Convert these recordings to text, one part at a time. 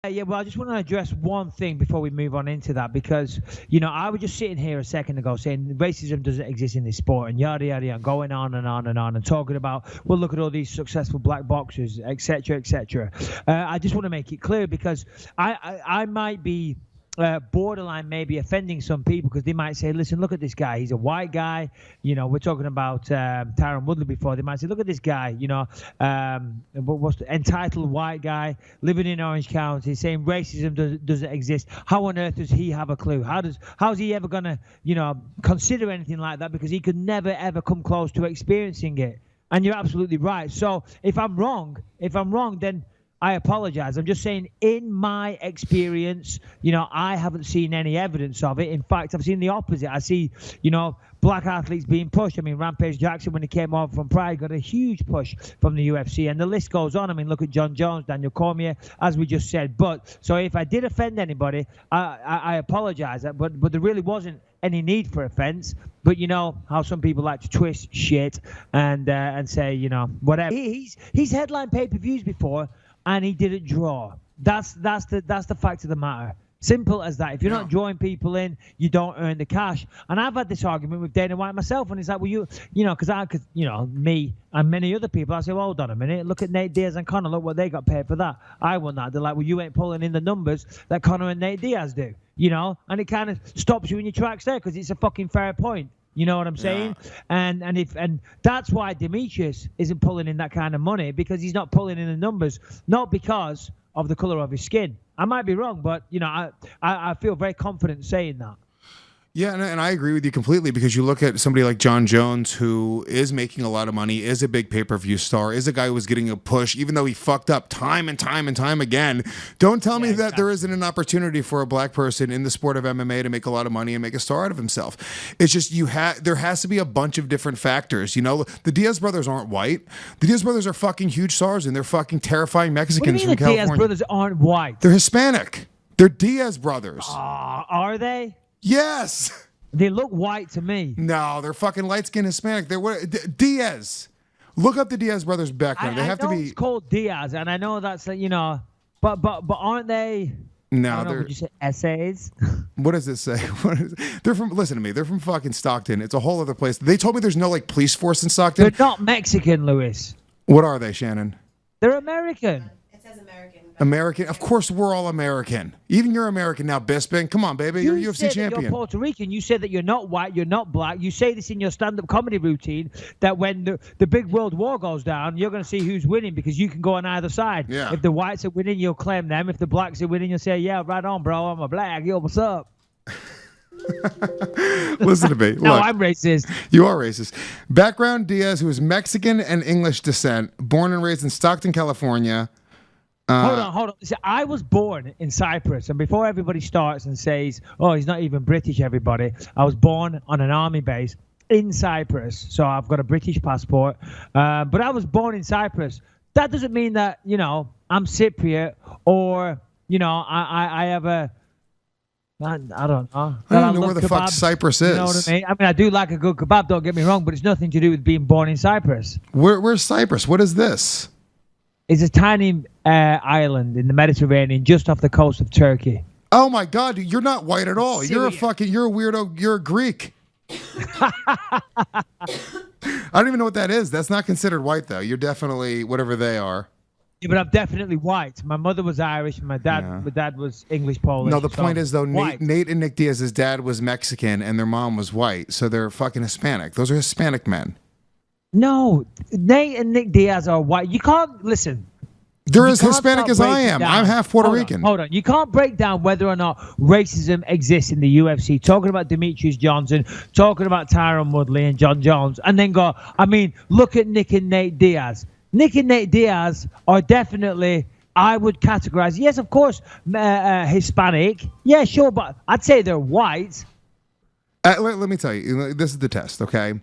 Yeah, well, I just want to address one thing before we move on into that because, I was just sitting here a second ago saying racism doesn't exist in this sport and yada, yada, yada, going on and on and on and talking about, well, look at all these successful black boxers, etc., etc. I just want to make it clear because I might be borderline maybe offending some people because they might say, listen, look at this guy. He's a white guy. We're talking about Tyron Woodley before. They might say, look at this guy, what's the entitled white guy living in Orange County saying racism doesn't exist. How on earth does he have a clue? How's he ever going to, consider anything like that? Because he could never, ever come close to experiencing it. And you're absolutely right. So if I'm wrong, then I apologize. I'm just saying, in my experience, I haven't seen any evidence of it. In fact, I've seen the opposite. I see, black athletes being pushed. I mean, Rampage Jackson, when he came over from Pride, got a huge push from the UFC, and the list goes on. I mean, look at John Jones, Daniel Cormier, as we just said. But so if I did offend anybody, I apologize. But there really wasn't any need for offense. But you know how some people like to twist shit and say, whatever. He's headlined pay-per-views before, and he didn't draw. That's the fact of the matter. Simple as that. If you're not drawing people in, you don't earn the cash. And I've had this argument with Dana White myself, and it's like, well, because me and many other people, I say, well, hold on a minute, look at Nate Diaz and Conor, look what they got paid for that. I won that. They're like, well, you ain't pulling in the numbers that Conor and Nate Diaz do, and it kind of stops you in your tracks there because it's a fucking fair point. You know what I'm saying? Yeah. And that's why Demetrius isn't pulling in that kind of money, because he's not pulling in the numbers, not because of the color of his skin. I might be wrong, but I feel very confident saying that. Yeah, and I agree with you completely, because you look at somebody like John Jones, who is making a lot of money, is a big pay-per-view star, is a guy who was getting a push, even though he fucked up time and time and time again. Don't tell me that there isn't an opportunity for a black person in the sport of MMA to make a lot of money and make a star out of himself. It's just there has to be a bunch of different factors. The Diaz brothers aren't white. The Diaz brothers are fucking huge stars, and they're fucking terrifying Mexicans from California. The Diaz brothers aren't white? They're Hispanic. They're Diaz brothers. Are they? Yes. They look white to me. No, they're fucking light-skinned Hispanic. They're Diaz. Look up the Diaz brothers' background. They have to be. It's called Diaz, and I know that's but aren't they? No, would you say essays? What does it say? They're from. Listen to me. They're from fucking Stockton. It's a whole other place. They told me there's no police force in Stockton. They're not Mexican, Lewis. What are they, Shannon? They're American. It says American. American? Of course, we're all American. Even you're American now, Bisping. Come on, baby. You're a UFC champion. You're Puerto Rican. You said that you're not white, you're not black. You say this in your stand-up comedy routine, that when the big world war goes down, you're going to see who's winning, because you can go on either side. Yeah. If the whites are winning, you'll claim them. If the blacks are winning, you'll say, yeah, right on, bro. I'm a black. Yo, what's up? Listen to me. No, Look, I'm racist. You are racist. Background: Diaz, who is Mexican and English descent, born and raised in Stockton, California. Hold on. See, I was born in Cyprus, and before everybody starts and says, oh, he's not even British, everybody, I was born on an army base in Cyprus, so I've got a British passport, but I was born in Cyprus. That doesn't mean that, I'm Cypriot, or, I have a, I don't know. I don't know where the fuck Cyprus is. You know what I mean? I mean, I do like a good kebab, don't get me wrong, but it's nothing to do with being born in Cyprus. Where's Cyprus? What is this? It's a tiny island in the Mediterranean, just off the coast of Turkey. Oh my God, dude, you're not white at all. Syria. You're a weirdo. You're a Greek. I don't even know what that is. That's not considered white, though. You're definitely whatever they are. Yeah, but I'm definitely white. My mother was Irish, and my dad was English Polish. No, the point is, though, Nate and Nick Diaz's dad was Mexican, and their mom was white, so they're fucking Hispanic. Those are Hispanic men. No, Nate and Nick Diaz are white. You can't listen. They're as Hispanic as I am. I'm half Puerto Rican. Hold on. You can't break down whether or not racism exists in the UFC. Talking about Demetrius Johnson, talking about Tyron Woodley and John Jones, and then go, look at Nick and Nate Diaz. Nick and Nate Diaz are definitely, I would categorize, yes, of course, Hispanic. Yeah, sure, but I'd say they're white. Let me tell you, this is the test, okay?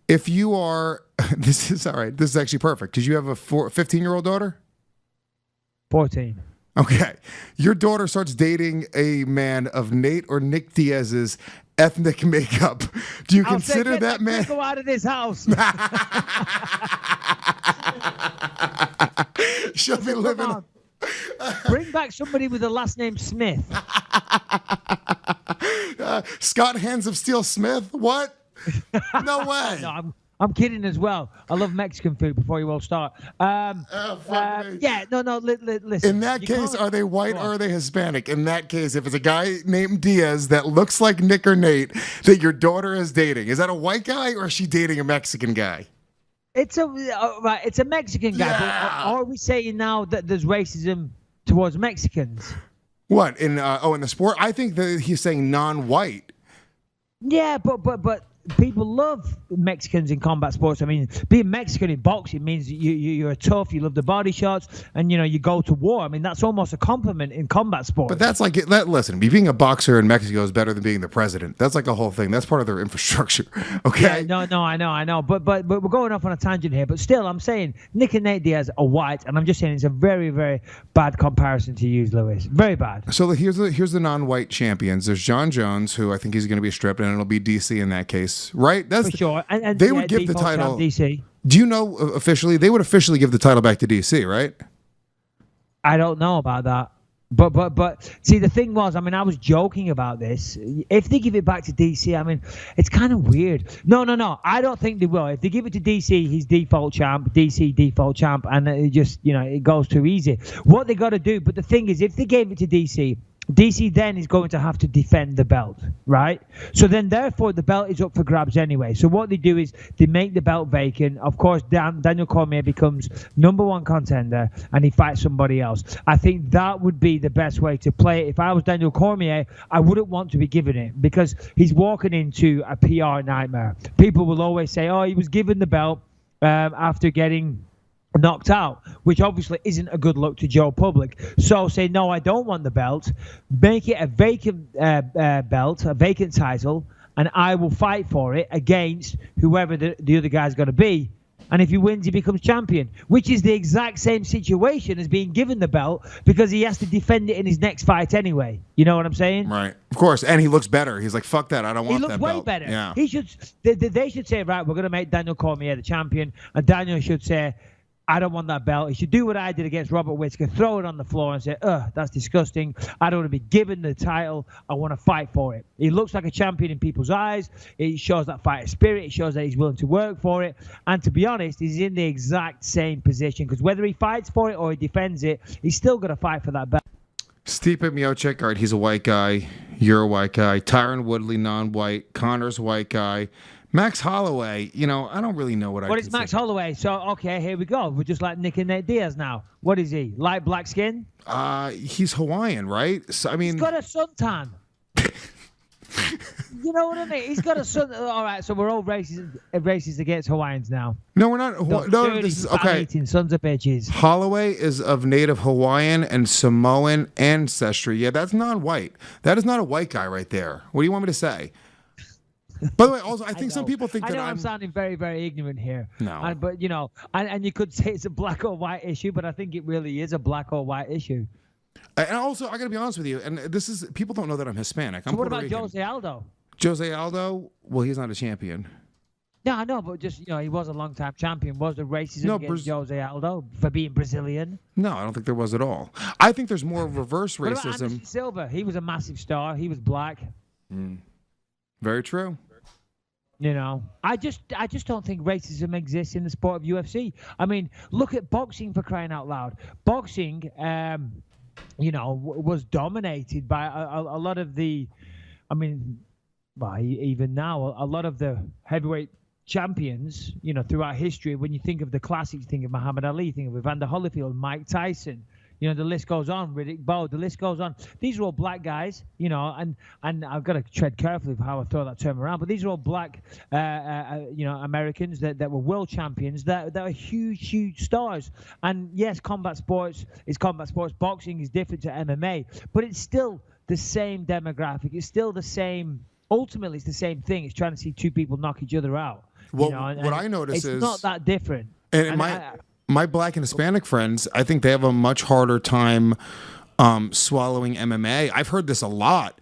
If you are, this is all right. This is actually perfect. Did you have a 15-year-old daughter? 14. Okay. Your daughter starts dating a man of Nate or Nick Diaz's ethnic makeup. Do you consider that man? Go out of this house. She'll be living. Bring back somebody with the last name Smith. Scott Hands of Steel Smith? What? No way. No, I'm kidding as well. I love Mexican food before you all start. Yeah, no, listen. In that case, are they white or are they Hispanic? In that case, if it's a guy named Diaz that looks like Nick or Nate that your daughter is dating, is that a white guy or is she dating a Mexican guy? It's a Mexican guy. Yeah. But are we saying now that there's racism towards Mexicans? What in the sport? I think that he's saying non-white. Yeah, but people love Mexicans in combat sports. I mean, being Mexican in boxing means you're tough, you love the body shots, and you go to war. I mean, that's almost a compliment in combat sports. But that's like listen, being a boxer in Mexico is better than being the president. That's like a whole thing. That's part of their infrastructure. Okay. Yeah, no, I know. But we're going off on a tangent here. But still, I'm saying Nick and Nate Diaz are white, and I'm just saying it's a very, very bad comparison to use, Lewis. Very bad. So here's the non-white champions. There's John Jones, who I think he's going to be stripped, and it'll be DC in that case. Right? That's for sure. And they would give the title. DC. Do you know officially? They would officially give the title back to DC, right? I don't know about that. But see, the thing was, I mean, I was joking about this. If they give it back to DC, I mean, it's kind of weird. No. I don't think they will. If they give it to DC, he's default champ, DC default champ, and it just, it goes too easy. What they got to do, but the thing is, if they gave it to DC then is going to have to defend the belt, right? So then, therefore, the belt is up for grabs anyway. So what they do is they make the belt vacant. Of course, Daniel Cormier becomes #1 contender, and he fights somebody else. I think that would be the best way to play it. If I was Daniel Cormier, I wouldn't want to be given it because he's walking into a PR nightmare. People will always say, oh, he was given the belt after getting knocked out, which obviously isn't a good look to Joe Public. So say, no, I don't want the belt. Make it a vacant belt, a vacant title, and I will fight for it against whoever the other guy's going to be. And if he wins, he becomes champion, which is the exact same situation as being given the belt because he has to defend it in his next fight anyway. You know what I'm saying? Right. Of course. And he looks better. He's like, fuck that. I don't want that belt. He looks way better. Yeah. He should. They should say, right, we're going to make Daniel Cormier the champion. And Daniel should say, I don't want that belt. He should do what I did against Robert Whittaker, throw it on the floor and say, that's disgusting. I don't want to be given the title. I want to fight for it. He looks like a champion in people's eyes. It shows that fighter spirit. It shows that he's willing to work for it. And to be honest, he's in the exact same position because whether he fights for it or he defends it, he's still going to fight for that belt. Stipe Miocic, all right, he's a white guy. You're a white guy. Tyron Woodley, non-white. Connor's white guy. Max Holloway, I don't really know what is Max Holloway? So, okay, here we go. We're just like Nick and Nate Diaz now. What is he? Light black skin? He's Hawaiian, right? So, I mean, he's got a suntan. You know what I mean? He's got a sun. All right, so we're all racist against Hawaiians now. No, we're not. No, this is okay. Eating sons of bitches. Holloway is of native Hawaiian and Samoan ancestry. Yeah, that's non-white. That is not a white guy right there. What do you want me to say? By the way, also, I think some people think that I'm sounding very, very ignorant here. No. But, and you could say it's a black or white issue, but I think it really is a black or white issue. And also, I got to be honest with you, and this is, people don't know that I'm Hispanic. So what about Jose Aldo? Jose Aldo, well, he's not a champion. No, I know, but just, he was a long-time champion. Was there racism against Jose Aldo for being Brazilian? No, I don't think there was at all. I think there's more reverse racism. What about Anderson Silva? He was a massive star. He was black. Very true. I just don't think racism exists in the sport of UFC. I mean, look at boxing, for crying out loud. Boxing, was dominated by a lot of the, even now, a lot of the heavyweight champions, throughout history. When you think of the classics, think of Muhammad Ali, think of Evander Holyfield, Mike Tyson. The list goes on. Riddick Bowe, the list goes on. These are all black guys, and I've got to tread carefully with how I throw that term around. But these are all black, Americans that were world champions that are huge, huge stars. And yes, combat sports is combat sports. Boxing is different to MMA, but it's still the same demographic. It's still the same. Ultimately, it's the same thing. It's trying to see two people knock each other out. Well, what I notice is it's not that different. My black and Hispanic friends, I think they have a much harder time swallowing MMA. I've heard this a lot.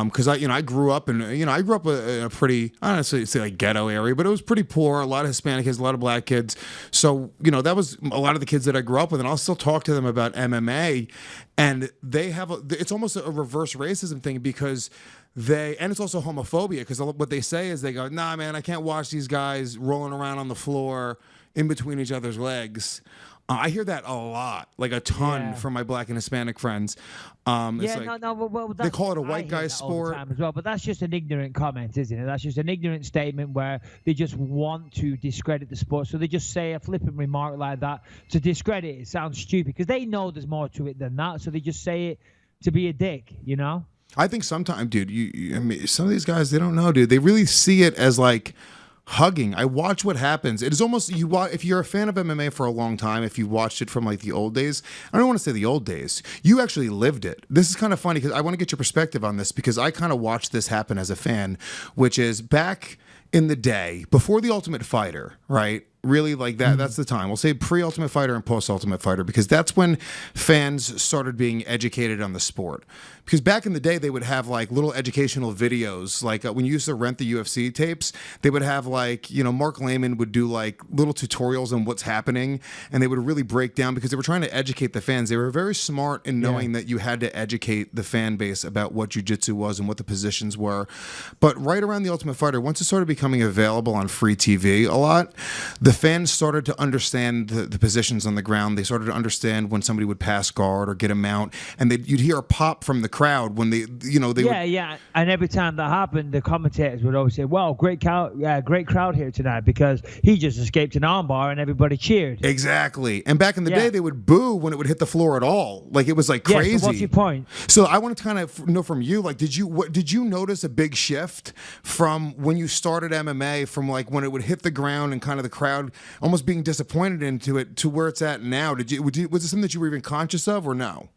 Because I grew up in in a pretty, I don't necessarily say like ghetto area, but it was pretty poor. A lot of Hispanic kids, a lot of black kids. So that was a lot of the kids that I grew up with, and I'll still talk to them about MMA, and they have it's almost a reverse racism thing because and it's also homophobia because what they say is they go, nah, man, I can't watch these guys rolling around on the floor in between each other's legs. I hear that a lot, like a ton from my black and Hispanic friends. Well, they call it a white guy sport as well, but that's just an ignorant comment, isn't it? That's just an ignorant statement where they just want to discredit the sport, so they just say a flippant remark like that to discredit it. It sounds stupid because they know there's more to it than that, so they just say it to be a dick, I think sometimes, dude, I mean, some of these guys, they don't know, dude. They really see it as like hugging. I watch what happens. It is almost if you're a fan of MMA for a long time, if you watched it from like the old days, I don't want to say the old days, you actually lived it. This is kind of funny because I want to get your perspective on this because I kind of watched this happen as a fan, which is back in the day before the Ultimate Fighter, right? Really, like that. That's the time. We'll say pre-Ultimate Fighter and post-Ultimate Fighter because that's when fans started being educated on the sport. Because back in the day, they would have like little educational videos. Like when you used to rent the UFC tapes, they would have like, Mark Lehman would do like little tutorials on what's happening, and they would really break down because they were trying to educate the fans. They were very smart in knowing that you had to educate the fan base about what jiu-jitsu was and what the positions were. But right around the Ultimate Fighter, once it started becoming available on free TV a lot, the fans started to understand the positions on the ground. They started to understand when somebody would pass guard or get a mount, and you'd hear a pop from the crowd when they and every time that happened, the commentators would always say, "Well, great crowd here tonight because he just escaped an armbar," and everybody cheered. Exactly. And back in the day, they would boo when it would hit the floor at all. Like it was like crazy. So what's your point? So I want to kind of know from you, like, did you notice a big shift from when you started MMA, from like when it would hit the ground and kind of the crowd almost being disappointed into it to where it's at now? Was it something that you were even conscious of or no?